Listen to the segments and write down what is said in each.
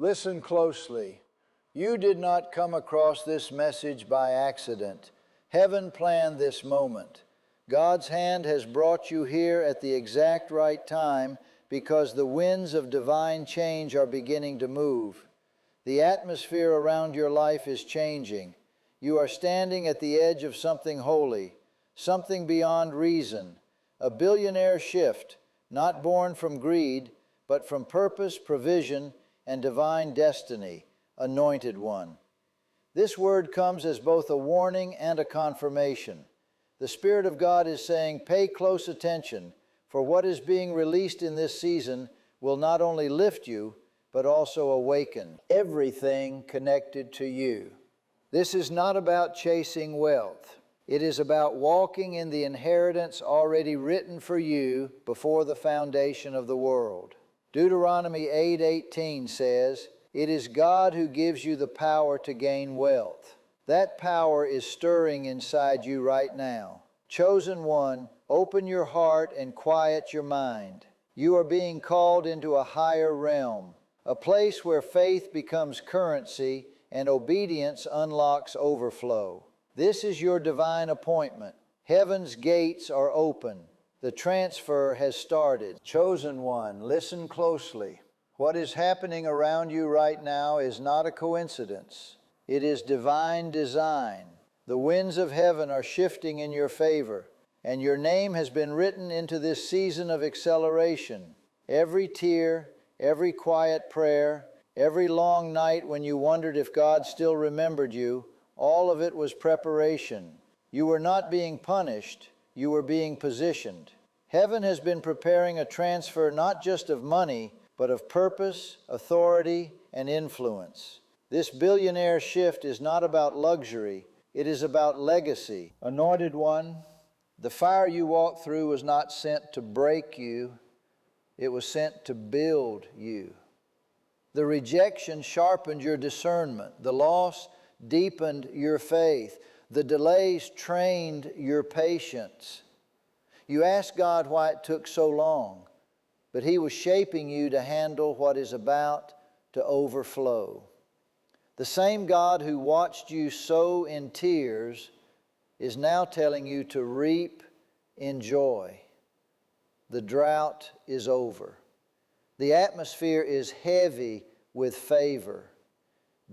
Listen closely. You did not come across this message by accident. Heaven planned this moment. God's hand has brought you here at the exact right time because the winds of divine change are beginning to move. The atmosphere around your life is changing. You are standing at the edge of something holy, something beyond reason, a billionaire shift, not born from greed, but from purpose, provision, and divine destiny, anointed one. This word comes as both a warning and a confirmation. The Spirit of God is saying, pay close attention, for what is being released in this season will not only lift you, but also awaken everything connected to you. This is not about chasing wealth. It is about walking in the inheritance already written for you before the foundation of the world. Deuteronomy 8:18 says, "It is God who gives you the power to gain wealth." That power is stirring inside you right now. Chosen one, open your heart and quiet your mind. You are being called into a higher realm, a place where faith becomes currency and obedience unlocks overflow. This is your divine appointment. Heaven's gates are open. The transfer has started. Chosen one, listen closely. What is happening around you right now is not a coincidence. It is divine design. The winds of heaven are shifting in your favor, and your name has been written into this season of acceleration. Every tear, every quiet prayer, every long night when you wondered if God still remembered you, all of it was preparation. You were not being punished, you were being positioned. Heaven has been preparing a transfer not just of money, but of purpose, authority, and influence. This billionaire shift is not about luxury, it is about legacy. Anointed one, the fire you walked through was not sent to break you, it was sent to build you. The rejection sharpened your discernment. The loss deepened your faith. The delays trained your patience. You asked God why it took so long, but He was shaping you to handle what is about to overflow. The same God who watched you sow in tears is now telling you to reap in joy. The drought is over. The atmosphere is heavy with favor.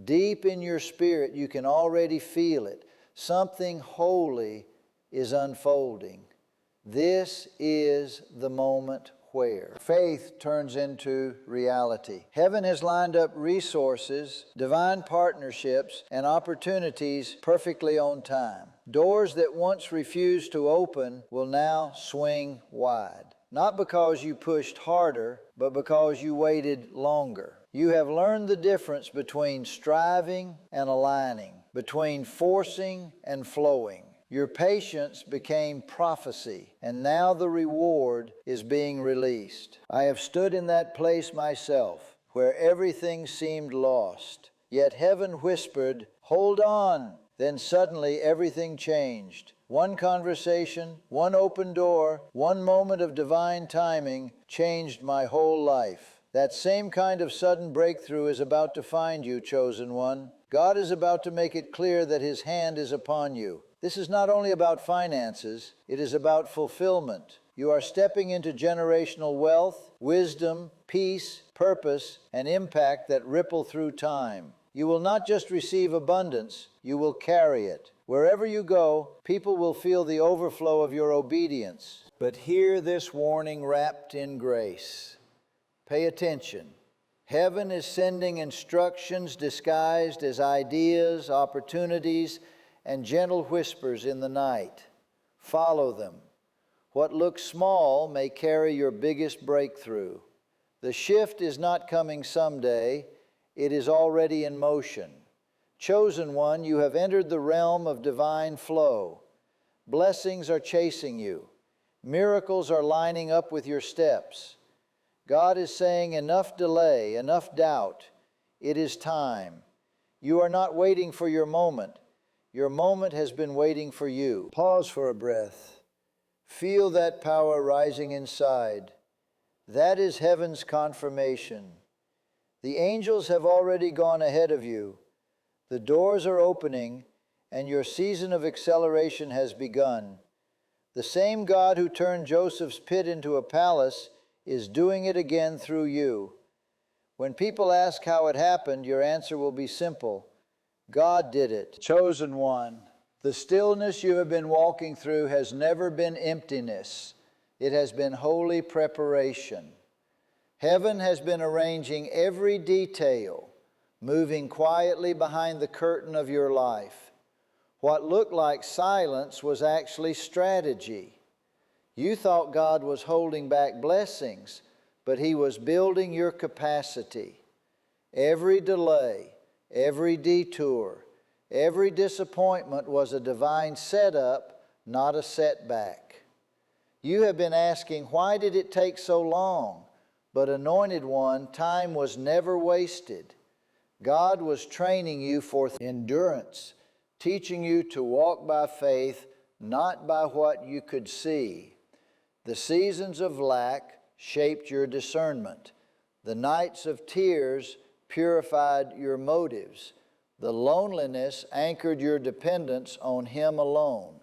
Deep in your spirit, you can already feel it. Something holy is unfolding. This is the moment where faith turns into reality. Heaven has lined up resources, divine partnerships, and opportunities perfectly on time. Doors that once refused to open will now swing wide. Not because you pushed harder, but because you waited longer. You have learned the difference between striving and aligning, between forcing and flowing. Your patience became prophecy, and now the reward is being released. I have stood in that place myself, where everything seemed lost. Yet heaven whispered, "Hold on." Then suddenly everything changed. One conversation, one open door, one moment of divine timing changed my whole life. That same kind of sudden breakthrough is about to find you, chosen one. God is about to make it clear that His hand is upon you. This is not only about finances, it is about fulfillment. You are stepping into generational wealth, wisdom, peace, purpose, and impact that ripple through time. You will not just receive abundance, you will carry it. Wherever you go, people will feel the overflow of your obedience. But hear this warning wrapped in grace. Pay attention. Heaven is sending instructions disguised as ideas, opportunities, and gentle whispers in the night. Follow them. What looks small may carry your biggest breakthrough. The shift is not coming someday, it is already in motion. Chosen one, you have entered the realm of divine flow. Blessings are chasing you. Miracles are lining up with your steps. God is saying, enough delay, enough doubt. It is time. You are not waiting for your moment. Your moment has been waiting for you. Pause for a breath. Feel that power rising inside. That is heaven's confirmation. The angels have already gone ahead of you. The doors are opening, and your season of acceleration has begun. The same God who turned Joseph's pit into a palace is doing it again through you. When people ask how it happened, your answer will be simple. God did it. Chosen one, the stillness you have been walking through has never been emptiness. It has been holy preparation. Heaven has been arranging every detail, moving quietly behind the curtain of your life. What looked like silence was actually strategy. You thought God was holding back blessings, but He was building your capacity. Every delay, every detour, every disappointment was a divine setup, not a setback. You have been asking, why did it take so long? But Anointed One, time was never wasted. God was training you for endurance, teaching you to walk by faith, not by what you could see. The seasons of lack shaped your discernment. The nights of tears purified your motives. The loneliness anchored your dependence on Him alone.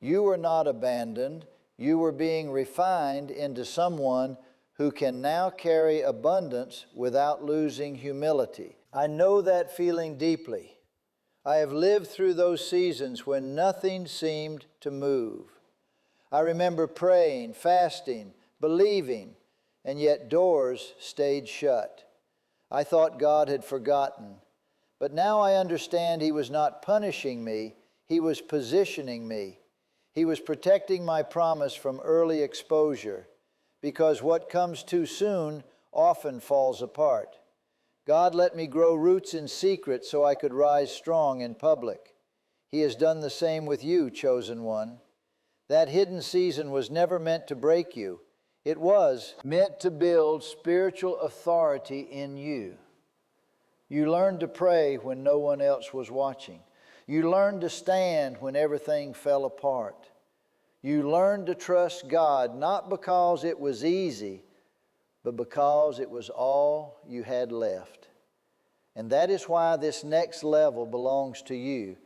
You were not abandoned. You were being refined into someone who can now carry abundance without losing humility. I know that feeling deeply. I have lived through those seasons when nothing seemed to move. I remember praying, fasting, believing, and yet doors stayed shut. I thought God had forgotten. But now I understand He was not punishing me, He was positioning me. He was protecting my promise from early exposure, because what comes too soon often falls apart. God let me grow roots in secret so I could rise strong in public. He has done the same with you, chosen one. That hidden season was never meant to break you. It was meant to build spiritual authority in you. You learned to pray when no one else was watching. You learned to stand when everything fell apart. You learned to trust God, not because it was easy, but because it was all you had left. And that is why this next level belongs to you,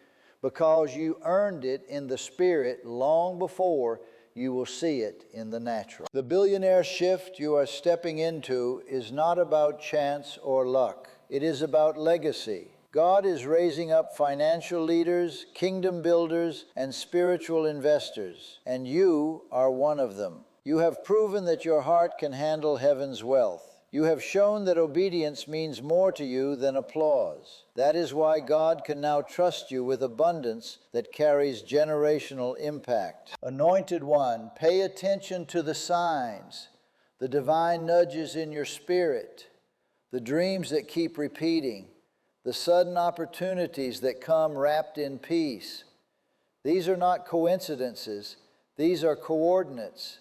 because you earned it in the Spirit long before you will see it in the natural. The billionaire shift you are stepping into is not about chance or luck. It is about legacy. God is raising up financial leaders, kingdom builders, and spiritual investors, and you are one of them. You have proven that your heart can handle heaven's wealth. You have shown that obedience means more to you than applause. That is why God can now trust you with abundance that carries generational impact. Anointed one, pay attention to the signs, the divine nudges in your spirit, the dreams that keep repeating, the sudden opportunities that come wrapped in peace. These are not coincidences. These are coordinates.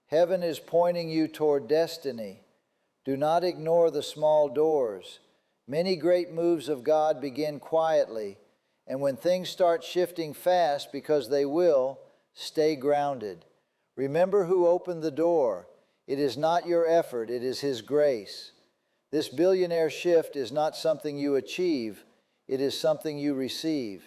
Heaven is pointing you toward destiny. Do not ignore the small doors. Many great moves of God begin quietly, and when things start shifting fast, because they will, stay grounded. Remember who opened the door. It is not your effort, it is His grace. This billionaire shift is not something you achieve, it is something you receive.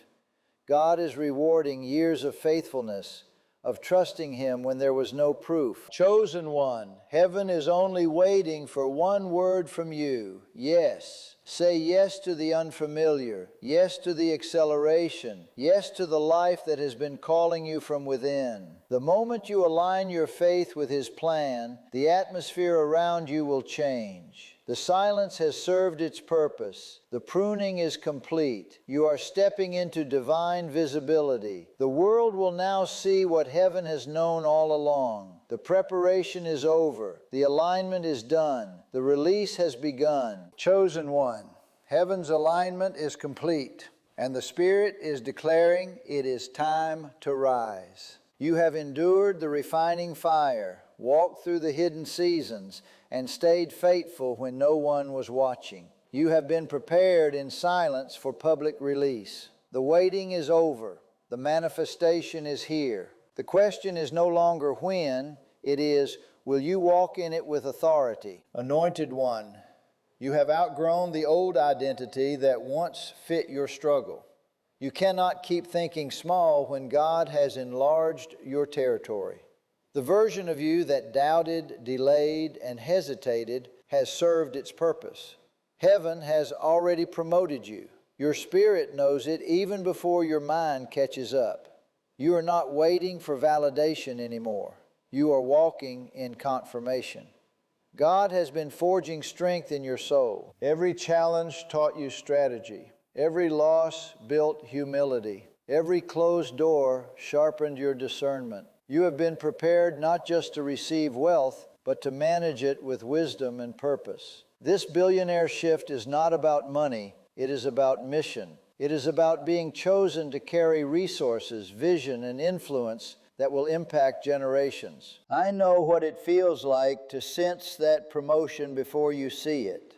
God is rewarding years of faithfulness, of trusting Him when there was no proof. Chosen one, heaven is only waiting for one word from you. Yes. Say yes to the unfamiliar, yes to the acceleration, yes to the life that has been calling you from within. The moment you align your faith with His plan, the atmosphere around you will change. The silence has served its purpose. The pruning is complete. You are stepping into divine visibility. The world will now see what heaven has known all along. The preparation is over. The alignment is done. The release has begun. Chosen one, heaven's alignment is complete, and the Spirit is declaring it is time to rise. You have endured the refining fire, walked through the hidden seasons, and stayed faithful when no one was watching. You have been prepared in silence for public release. The waiting is over. The manifestation is here. The question is no longer when, it is, will you walk in it with authority? Anointed one, You have outgrown the old identity that once fit your struggle. You cannot keep thinking small when God has enlarged your territory. The version of you that doubted, delayed, and hesitated has served its purpose. Heaven has already promoted you. Your spirit knows it even before your mind catches up. You are not waiting for validation anymore. You are walking in confirmation. God has been forging strength in your soul. Every challenge taught you strategy. Every loss built humility. Every closed door sharpened your discernment. You have been prepared not just to receive wealth, but to manage it with wisdom and purpose. This billionaire shift is not about money, it is about mission. It is about being chosen to carry resources, vision, and influence that will impact generations. I know what it feels like to sense that promotion before you see it.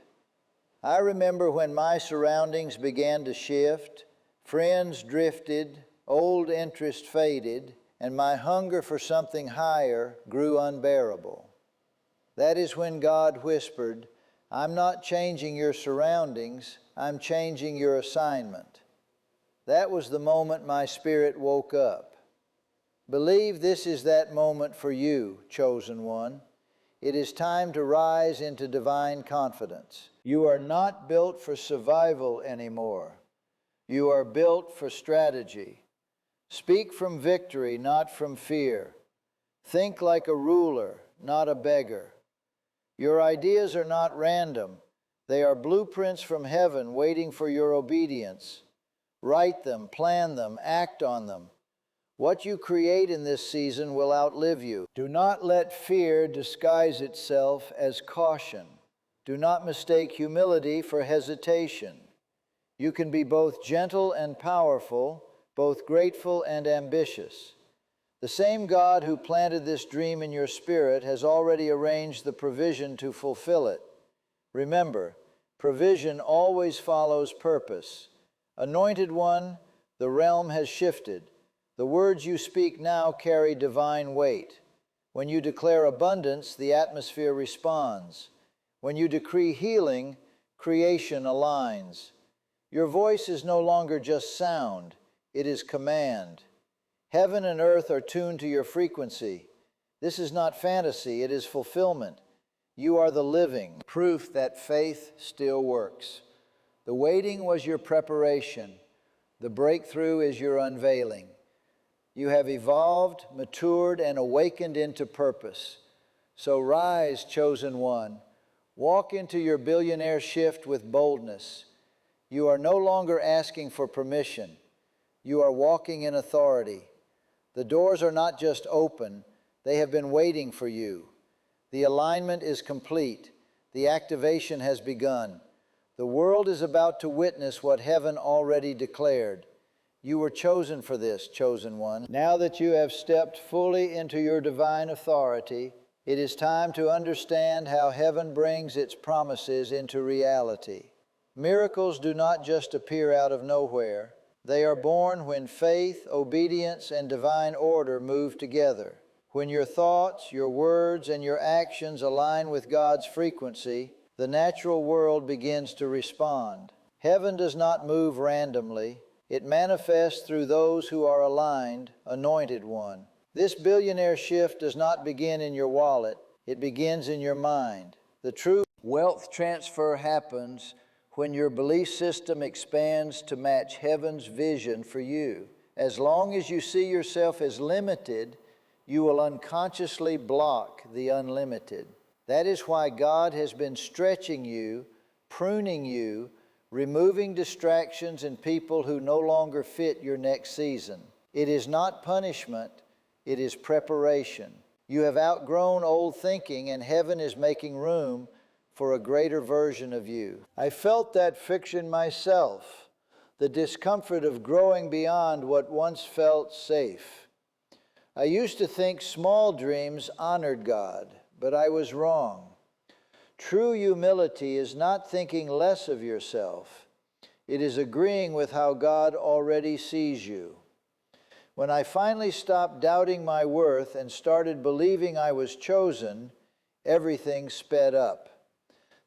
I remember when my surroundings began to shift, friends drifted, old interest faded, and my hunger for something higher grew unbearable. That is when God whispered, "I'm not changing your surroundings, I'm changing your assignment." That was the moment my spirit woke up. Believe this is that moment for you, chosen one. It is time to rise into divine confidence. You are not built for survival anymore. You are built for strategy. Speak from victory, not from fear. Think like a ruler, not a beggar. Your ideas are not random. They are blueprints from heaven waiting for your obedience. Write them, plan them, act on them. What you create in this season will outlive you. Do not let fear disguise itself as caution. Do not mistake humility for hesitation. You can be both gentle and powerful, both grateful and ambitious. The same God who planted this dream in your spirit has already arranged the provision to fulfill it. Remember, provision always follows purpose. Anointed one, the realm has shifted. The words you speak now carry divine weight. When you declare abundance, the atmosphere responds. When you decree healing, creation aligns. Your voice is no longer just sound, it is command. Heaven and earth are tuned to your frequency. This is not fantasy, it is fulfillment. You are the living proof that faith still works. The waiting was your preparation. The breakthrough is your unveiling. You have evolved, matured, and awakened into purpose. So rise, chosen one. Walk into your billionaire shift with boldness. You are no longer asking for permission. You are walking in authority. The doors are not just open, they have been waiting for you. The alignment is complete. The activation has begun. The world is about to witness what heaven already declared. You were chosen for this, chosen one. Now that you have stepped fully into your divine authority, it is time to understand how heaven brings its promises into reality. Miracles do not just appear out of nowhere. They are born when faith, obedience, and divine order move together. When your thoughts, your words, and your actions align with God's frequency, the natural world begins to respond. Heaven does not move randomly. It manifests through those who are aligned, anointed one. This billionaire shift does not begin in your wallet. It begins in your mind. The true wealth transfer happens when your belief system expands to match heaven's vision for you. As long as you see yourself as limited, you will unconsciously block the unlimited. That is why God has been stretching you, pruning you, removing distractions and people who no longer fit your next season. It is not punishment, it is preparation. You have outgrown old thinking, and heaven is making room for a greater version of you. I felt that friction myself, the discomfort of growing beyond what once felt safe. I used to think small dreams honored God, but I was wrong. True humility is not thinking less of yourself. It is agreeing with how God already sees you. When I finally stopped doubting my worth and started believing I was chosen, everything sped up.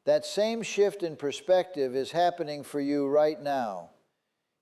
That same shift in perspective is happening for you right now.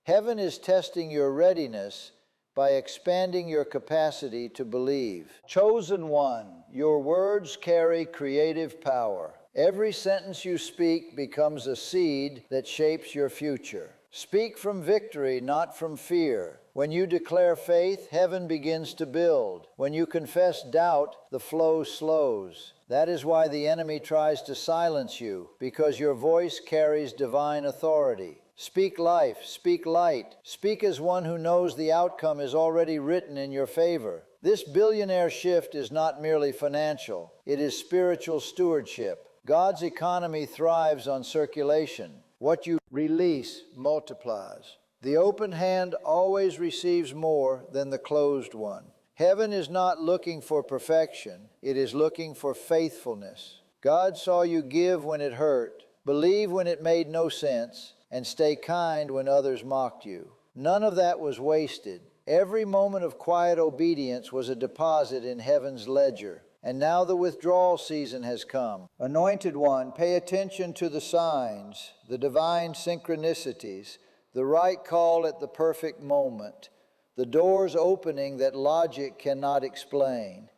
Heaven is testing your readiness by expanding your capacity to believe. Chosen one, your words carry creative power. Every sentence you speak becomes a seed that shapes your future. Speak from victory, not from fear. When you declare faith, heaven begins to build. When you confess doubt, the flow slows. That is why the enemy tries to silence you, because your voice carries divine authority. Speak life, speak light. Speak as one who knows the outcome is already written in your favor. This billionaire shift is not merely financial. It is spiritual stewardship. God's economy thrives on circulation. What you release multiplies. The open hand always receives more than the closed one. Heaven is not looking for perfection. It is looking for faithfulness. God saw you give when it hurt, believe when it made no sense, and stay kind when others mocked you. None of that was wasted. Every moment of quiet obedience was a deposit in heaven's ledger. And now the withdrawal season has come. Anointed one, pay attention to the signs, the divine synchronicities, the right call at the perfect moment, the doors opening that logic cannot explain.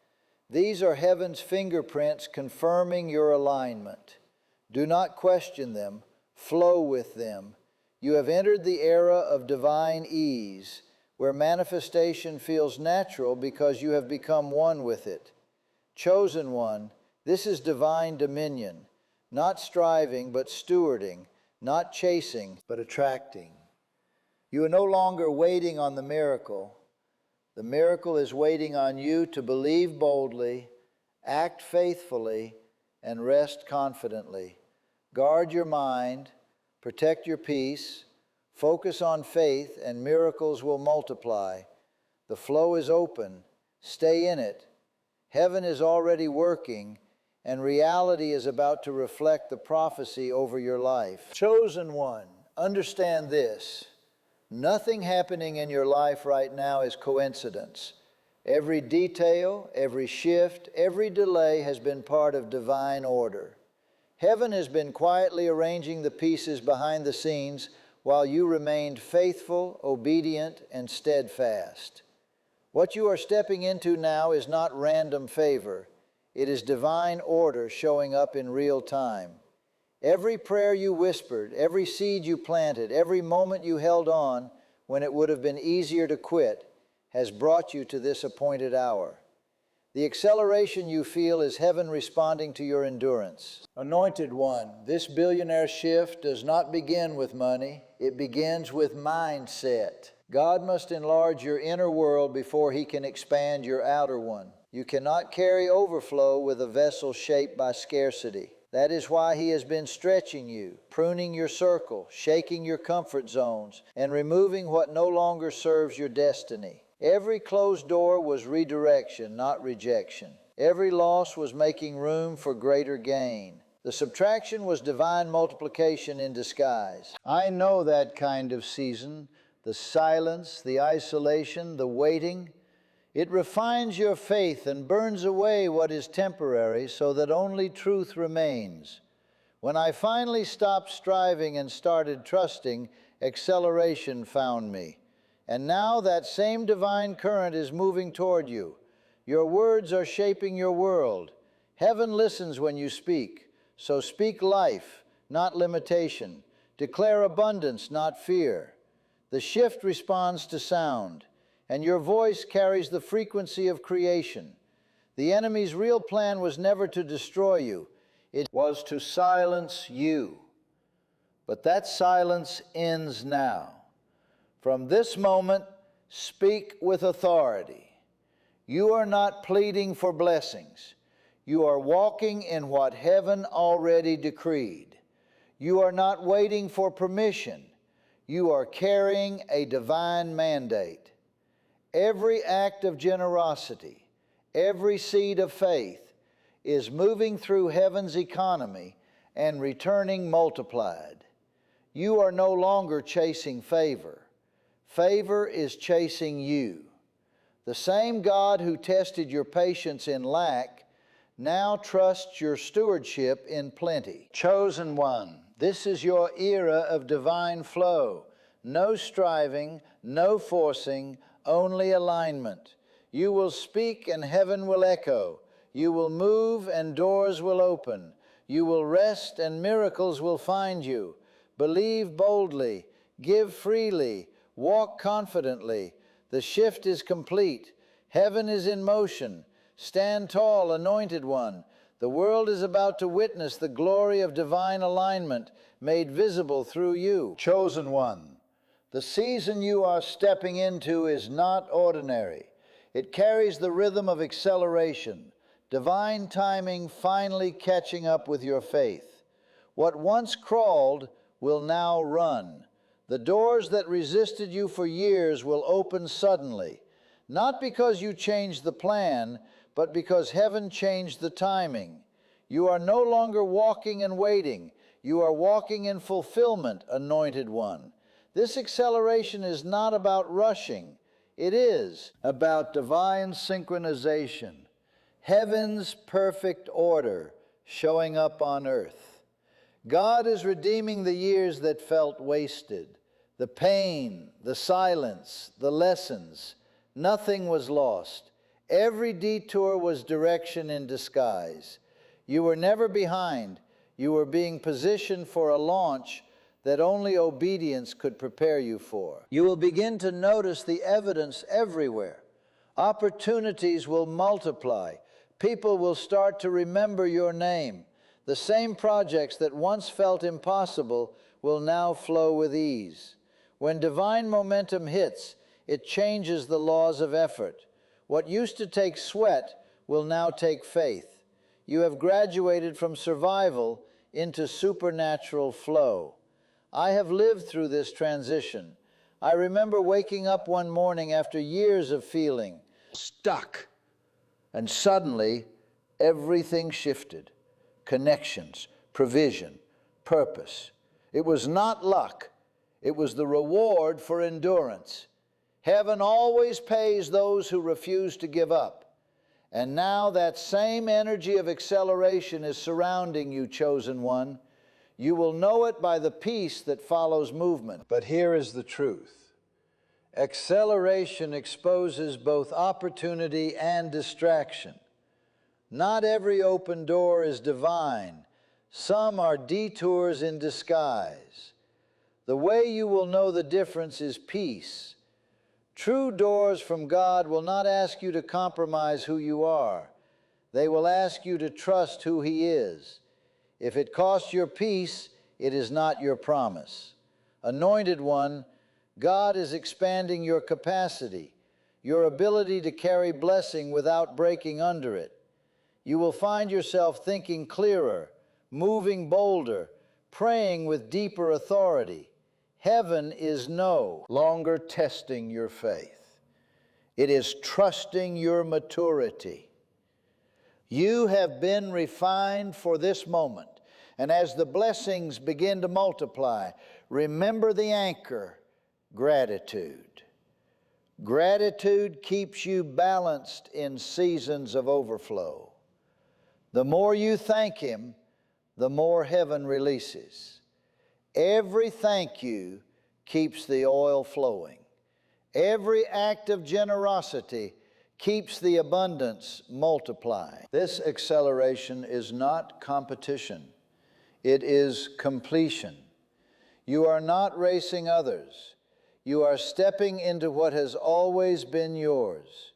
These are heaven's fingerprints confirming your alignment. Do not question them. Flow with them. You have entered the era of divine ease, where manifestation feels natural because you have become one with it. Chosen one, this is divine dominion, not striving but stewarding, not chasing but attracting. You are no longer waiting on the miracle. The miracle is waiting on you to believe boldly, act faithfully, and rest confidently. Guard your mind, protect your peace, focus on faith, and miracles will multiply. The flow is open. Stay in it. Heaven is already working, and reality is about to reflect the prophecy over your life. Chosen one, understand this. Nothing happening in your life right now is coincidence. Every detail, every shift, every delay has been part of divine order. Heaven has been quietly arranging the pieces behind the scenes while you remained faithful, obedient, and steadfast. What you are stepping into now is not random favor. It is divine order showing up in real time. Every prayer you whispered, every seed you planted, every moment you held on when it would have been easier to quit has brought you to this appointed hour. The acceleration you feel is heaven responding to your endurance. Anointed one, this billionaire shift does not begin with money. It begins with mindset. God must enlarge your inner world before He can expand your outer one. You cannot carry overflow with a vessel shaped by scarcity. That is why He has been stretching you, pruning your circle, shaking your comfort zones, and removing what no longer serves your destiny. Every closed door was redirection, not rejection. Every loss was making room for greater gain. The subtraction was divine multiplication in disguise. I know that kind of season. The silence, the isolation, the waiting. It refines your faith and burns away what is temporary so that only truth remains. When I finally stopped striving and started trusting, acceleration found me. And now that same divine current is moving toward you. Your words are shaping your world. Heaven listens when you speak. So speak life, not limitation. Declare abundance, not fear. The shift responds to sound, and your voice carries the frequency of creation. The enemy's real plan was never to destroy you. It was to silence you. But that silence ends now. From this moment, speak with authority. You are not pleading for blessings. You are walking in what heaven already decreed. You are not waiting for permission. You are carrying a divine mandate. Every act of generosity, every seed of faith is moving through heaven's economy and returning multiplied. You are no longer chasing favor. Favor is chasing you. The same God who tested your patience in lack Now trust your stewardship in plenty. Chosen one, this is your era of divine flow. No striving, no forcing, only alignment. You will speak and heaven will echo. You will move and doors will open. You will rest and miracles will find you. Believe boldly, give freely, walk confidently. The shift is complete. Heaven is in motion. Stand tall, anointed one. The world is about to witness the glory of divine alignment made visible through you. Chosen one, the season you are stepping into is not ordinary. It carries the rhythm of acceleration, divine timing finally catching up with your faith. What once crawled will now run. The doors that resisted you for years will open suddenly, not because you changed the plan, but because heaven changed the timing. You are no longer walking and waiting. You are walking in fulfillment, anointed one. This acceleration is not about rushing. It is about divine synchronization, heaven's perfect order showing up on earth. God is redeeming the years that felt wasted, the pain, the silence, the lessons. Nothing was lost. Every detour was direction in disguise. You were never behind. You were being positioned for a launch that only obedience could prepare you for. You will begin to notice the evidence everywhere. Opportunities will multiply. People will start to remember your name. The same projects that once felt impossible will now flow with ease. When divine momentum hits, it changes the laws of effort. What used to take sweat will now take faith. You have graduated from survival into supernatural flow. I have lived through this transition. I remember waking up one morning after years of feeling stuck, and suddenly everything shifted. Connections, provision, purpose. It was not luck. It was the reward for endurance. Heaven always pays those who refuse to give up. And now that same energy of acceleration is surrounding you, chosen one. You will know it by the peace that follows movement. But here is the truth. Acceleration exposes both opportunity and distraction. Not every open door is divine. Some are detours in disguise. The way you will know the difference is peace. True doors from God will not ask you to compromise who you are. They will ask you to trust who He is. If it costs your peace, it is not your promise. Anointed one, God is expanding your capacity, your ability to carry blessing without breaking under it. You will find yourself thinking clearer, moving bolder, praying with deeper authority. Heaven is no longer testing your faith. It is trusting your maturity. You have been refined for this moment. And as the blessings begin to multiply, remember the anchor, gratitude. Gratitude keeps you balanced in seasons of overflow. The more you thank Him, the more heaven releases. Every thank you keeps the oil flowing. Every act of generosity keeps the abundance multiplying. This acceleration is not competition. It is completion. You are not racing others. You are stepping into what has always been yours.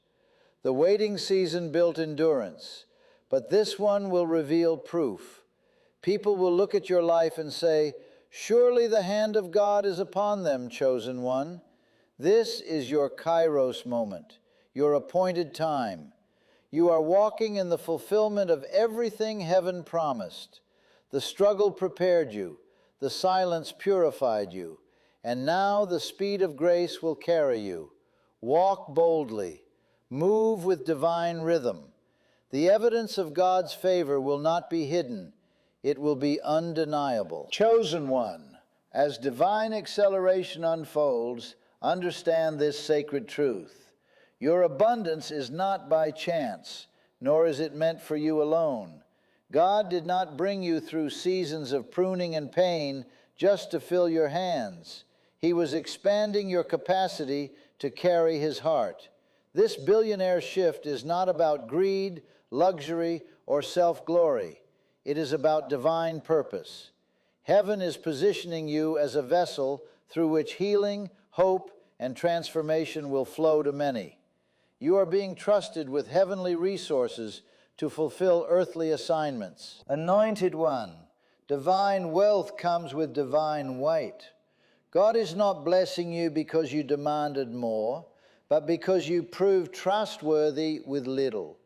The waiting season built endurance, but this one will reveal proof. People will look at your life and say, "Surely the hand of God is upon them, chosen one." This is your Kairos moment, your appointed time. You are walking in the fulfillment of everything heaven promised. The struggle prepared you, the silence purified you, and now the speed of grace will carry you. Walk boldly, move with divine rhythm. The evidence of God's favor will not be hidden. It will be undeniable. Chosen one, as divine acceleration unfolds, understand this sacred truth. Your abundance is not by chance. nor is it meant for you alone. God did not bring you through seasons of pruning and pain just to fill your hands. He was expanding your capacity to carry His heart. This billionaire shift is not about greed, luxury, or self-glory. It is about divine purpose. Heaven is positioning you as a vessel through which healing, hope, and transformation will flow to many. You are being trusted with heavenly resources to fulfill earthly assignments. Anointed one, divine wealth comes with divine weight. God is not blessing you because you demanded more, but because you proved trustworthy with little.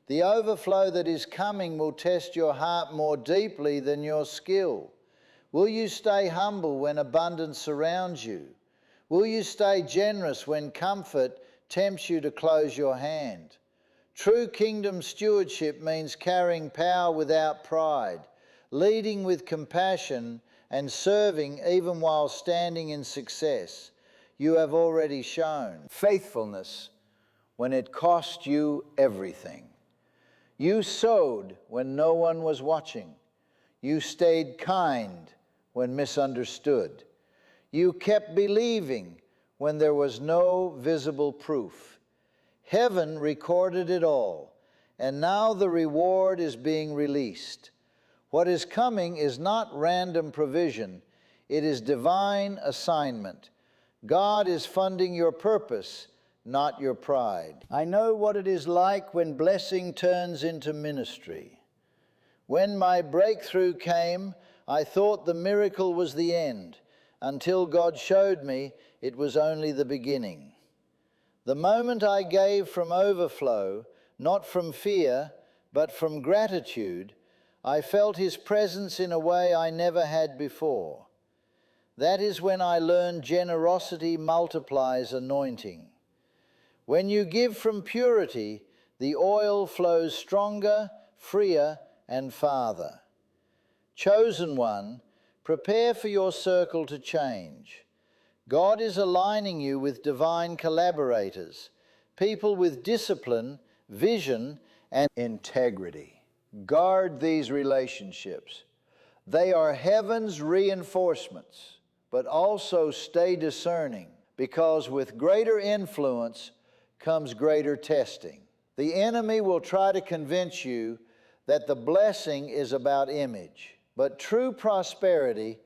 The overflow that is coming will test your heart more deeply than your skill. Will you stay humble when abundance surrounds you? Will you stay generous when comfort tempts you to close your hand? True kingdom stewardship means carrying power without pride, leading with compassion, and serving even while standing in success. You have already shown faithfulness when it cost you everything. You sowed when no one was watching. You stayed kind when misunderstood. You kept believing when there was no visible proof. Heaven recorded it all, and now the reward is being released. What is coming is not random provision, it is divine assignment. God is funding your purpose, not your pride. I know what it is like when blessing turns into ministry. When my breakthrough came, I thought the miracle was the end, until God showed me it was only the beginning. The moment I gave from overflow, not from fear, but from gratitude, I felt His presence in a way I never had before. That is when I learned generosity multiplies anointing. When you give from purity, the oil flows stronger, freer, and farther. Chosen one, prepare for your circle to change. God is aligning you with divine collaborators, people with discipline, vision, and integrity. Guard these relationships. They are heaven's reinforcements, but also stay discerning, because with greater influence comes greater testing. The enemy will try to convince you that the blessing is about image, but true prosperity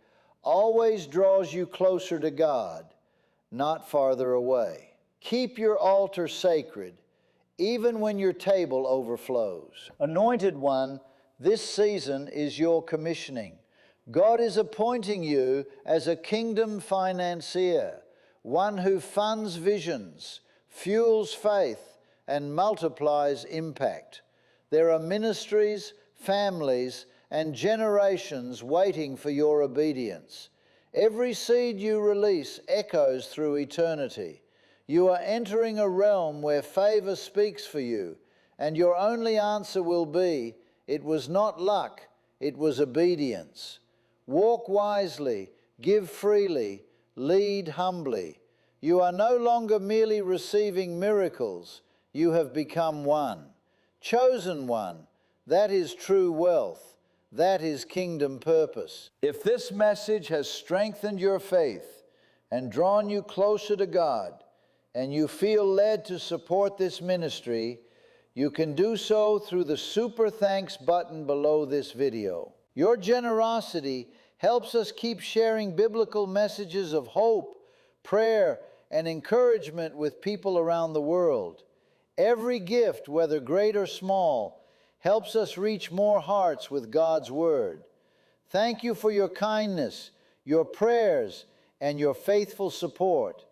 always draws you closer to God, not farther away. Keep your altar sacred, even when your table overflows. Anointed one, this season is your commissioning. God is appointing you as a kingdom financier, one who funds visions, fuels faith, and multiplies impact. There are ministries, families, and generations waiting for your obedience. Every seed you release echoes through eternity. You are entering a realm where favor speaks for you, and your only answer will be, it was not luck, it was obedience. Walk wisely, give freely, lead humbly. You are no longer merely receiving miracles, you have become one. Chosen one, that is true wealth. That is kingdom purpose. If this message has strengthened your faith and drawn you closer to God, and you feel led to support this ministry, you can do so through the Super Thanks button below this video. Your generosity helps us keep sharing biblical messages of hope, prayer, and encouragement with people around the world. Every gift, whether great or small, helps us reach more hearts with God's Word. Thank you for your kindness, your prayers, and your faithful support.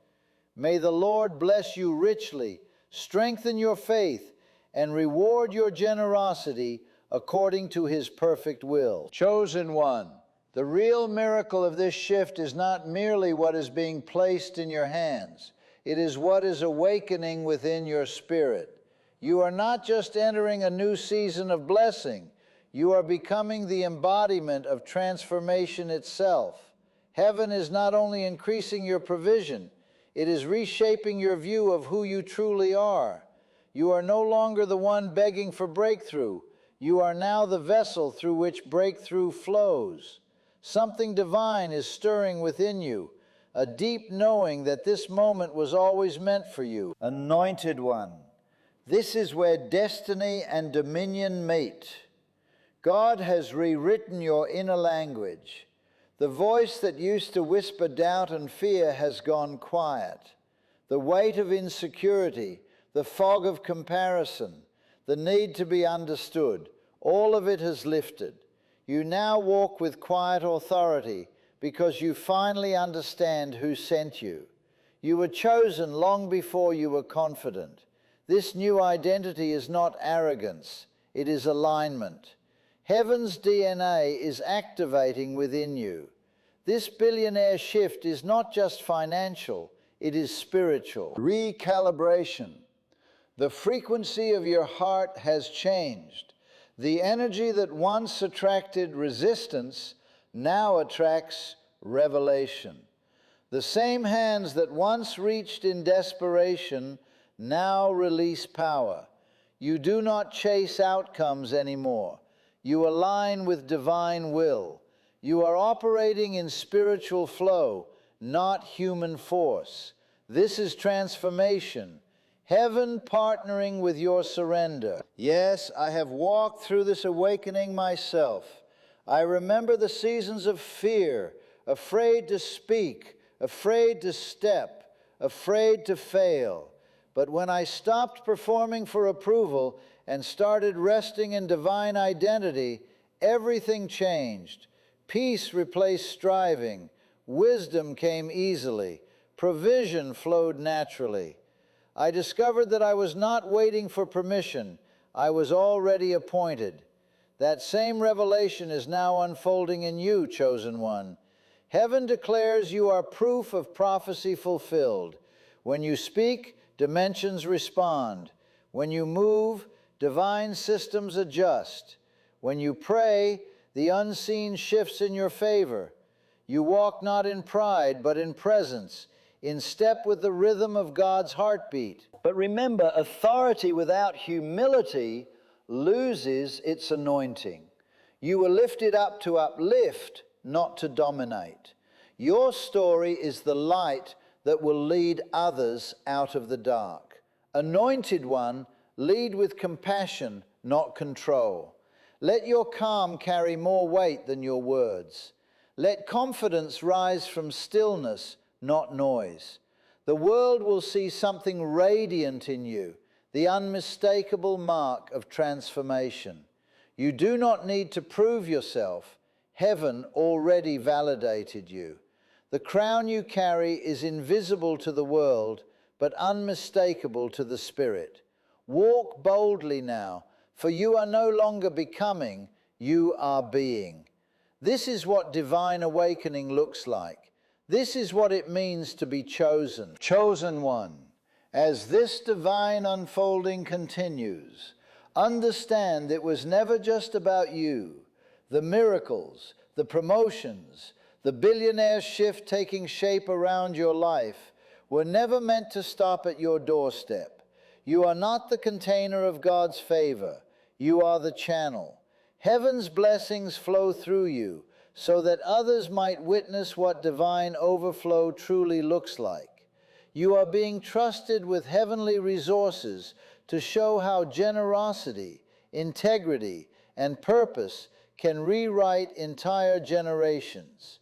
May the Lord bless you richly, strengthen your faith, and reward your generosity according to His perfect will. Chosen one, the real miracle of this shift is not merely what is being placed in your hands. It is what is awakening within your spirit. You are not just entering a new season of blessing. You are becoming the embodiment of transformation itself. Heaven is not only increasing your provision, it is reshaping your view of who you truly are. You are no longer the one begging for breakthrough. You are now the vessel through which breakthrough flows. Something divine is stirring within you, a deep knowing that this moment was always meant for you. Anointed one, this is where destiny and dominion meet. God has rewritten your inner language. The voice that used to whisper doubt and fear has gone quiet. The weight of insecurity, the fog of comparison, the need to be understood, all of it has lifted. You now walk with quiet authority because you finally understand who sent you. You were chosen long before you were confident. This new identity is not arrogance, it is alignment. Heaven's DNA is activating within you. This billionaire shift is not just financial, it is spiritual. Recalibration. The frequency of your heart has changed. The energy that once attracted resistance now attracts revelation. The same hands that once reached in desperation now release power. You do not chase outcomes anymore. You align with divine will. You are operating in spiritual flow, not human force. This is transformation. Heaven partnering with your surrender. Yes, I have walked through this awakening myself. I remember the seasons of fear, afraid to speak, afraid to step, afraid to fail. But when I stopped performing for approval and started resting in divine identity, everything changed. Peace replaced striving. Wisdom came easily. Provision flowed naturally. I discovered that I was not waiting for permission. I was already appointed. That same revelation is now unfolding in you, chosen one. Heaven declares you are proof of prophecy fulfilled. When you speak, dimensions respond. When you move, divine systems adjust. When you pray, the unseen shifts in your favor. You walk not in pride, but in presence, in step with the rhythm of God's heartbeat. But remember, authority without humility loses its anointing. You were lifted up to uplift, not to dominate. Your story is the light that will lead others out of the dark. Anointed one, lead with compassion, not control. Let your calm carry more weight than your words. Let confidence rise from stillness, not noise. The world will see something radiant in you, the unmistakable mark of transformation. You do not need to prove yourself. Heaven already validated you. The crown you carry is invisible to the world, but unmistakable to the Spirit. Walk boldly now, for you are no longer becoming, you are being. This is what divine awakening looks like. This is what it means to be chosen. Chosen one. As this divine unfolding continues, understand it was never just about you. The miracles, the promotions, the billionaire shift taking shape around your life were never meant to stop at your doorstep. You are not the container of God's favor. You are the channel. Heaven's blessings flow through you so that others might witness what divine overflow truly looks like. You are being trusted with heavenly resources to show how generosity, integrity, and purpose can rewrite entire generations.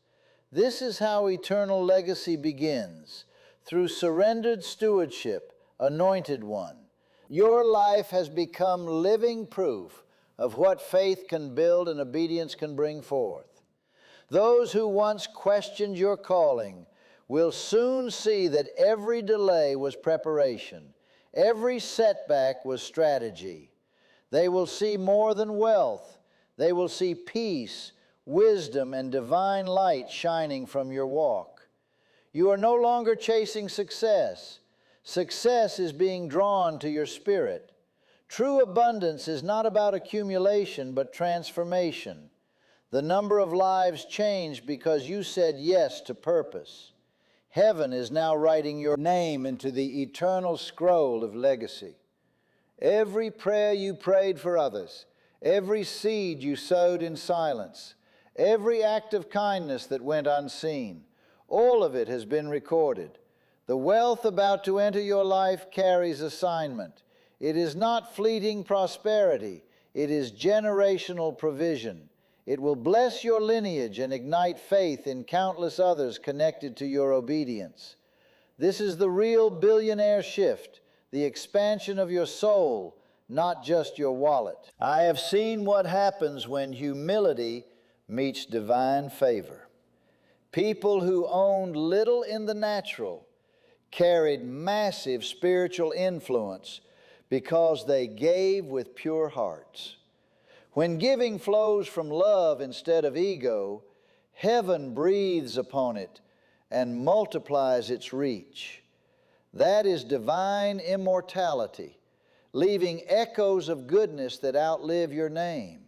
This is how eternal legacy begins, through surrendered stewardship, anointed one. Your life has become living proof of what faith can build and obedience can bring forth. Those who once questioned your calling will soon see that every delay was preparation, every setback was strategy. They will see more than wealth. They will see peace, wisdom, and divine light shining from your walk. You are no longer chasing success. Success is being drawn to your spirit. True abundance is not about accumulation, but transformation. The number of lives changed because you said yes to purpose. Heaven is now writing your name into the eternal scroll of legacy. Every prayer you prayed for others, every seed you sowed in silence, every act of kindness that went unseen, all of it has been recorded. The wealth about to enter your life carries assignment. It is not fleeting prosperity. It is generational provision. It will bless your lineage and ignite faith in countless others connected to your obedience. This is the real billionaire shift, the expansion of your soul, not just your wallet. I have seen what happens when humility meets divine favor. People who owned little in the natural carried massive spiritual influence because they gave with pure hearts. When giving flows from love instead of ego, heaven breathes upon it and multiplies its reach. That is divine immortality, leaving echoes of goodness that outlive your name.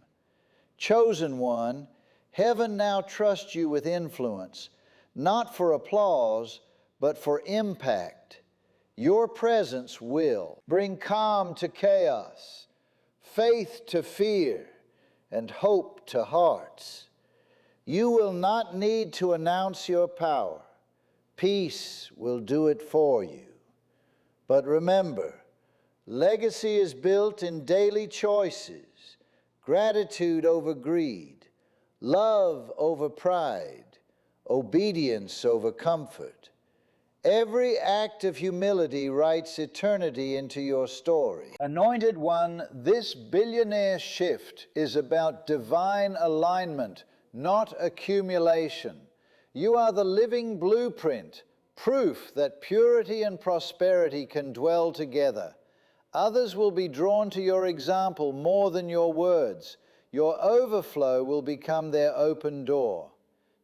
Chosen one, heaven now trusts you with influence, not for applause, but for impact. Your presence will bring calm to chaos, faith to fear, and hope to hearts. You will not need to announce your power. Peace will do it for you. But remember, legacy is built in daily choices, gratitude over greed, love over pride, obedience over comfort. Every act of humility writes eternity into your story. Anointed one, this billionaire shift is about divine alignment, not accumulation. You are the living blueprint, proof that purity and prosperity can dwell together. Others will be drawn to your example more than your words. Your overflow will become their open door.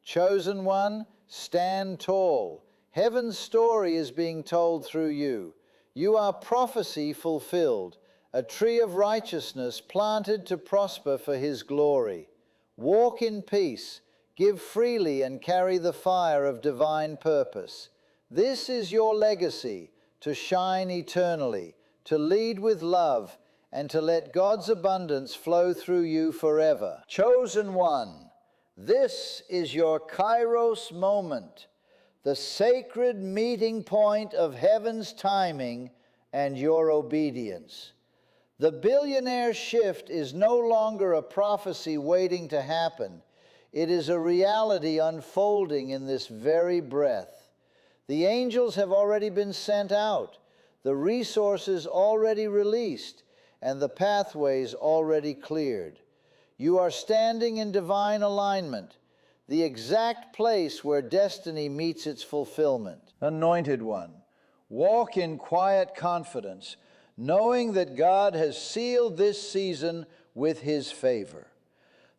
Chosen one, stand tall. Heaven's story is being told through you. You are prophecy fulfilled, a tree of righteousness planted to prosper for His glory. Walk in peace, give freely, and carry the fire of divine purpose. This is your legacy, to shine eternally, to lead with love, and to let God's abundance flow through you forever. Chosen one, this is your Kairos moment, the sacred meeting point of heaven's timing and your obedience. The billionaire shift is no longer a prophecy waiting to happen. It is a reality unfolding in this very breath. The angels have already been sent out, the resources already released, and the pathways already cleared. You are standing in divine alignment, the exact place where destiny meets its fulfillment. Anointed one, walk in quiet confidence, knowing that God has sealed this season with His favor.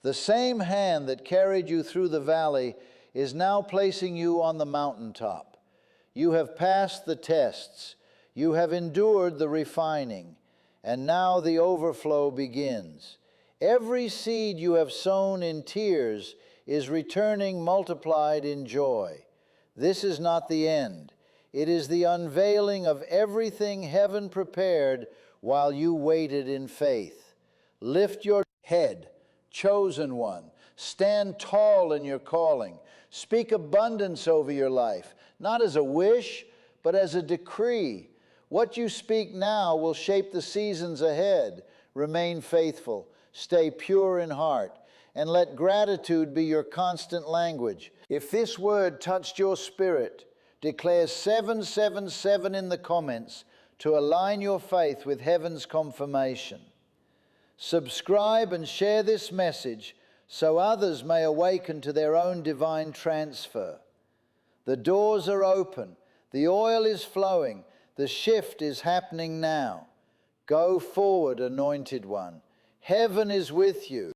The same hand that carried you through the valley is now placing you on the mountaintop. You have passed the tests. You have endured the refining, and now the overflow begins. Every seed you have sown in tears is returning multiplied in joy. This is not the end. It is the unveiling of everything heaven prepared while you waited in faith. Lift your head, chosen one. Stand tall in your calling. Speak abundance over your life, not as a wish, but as a decree. What you speak now will shape the seasons ahead. Remain faithful. Stay pure in heart. And let gratitude be your constant language. If this word touched your spirit, declare 777 in the comments to align your faith with heaven's confirmation. Subscribe and share this message so others may awaken to their own divine transfer. The doors are open. The oil is flowing. The shift is happening now. Go forward, anointed one. Heaven is with you.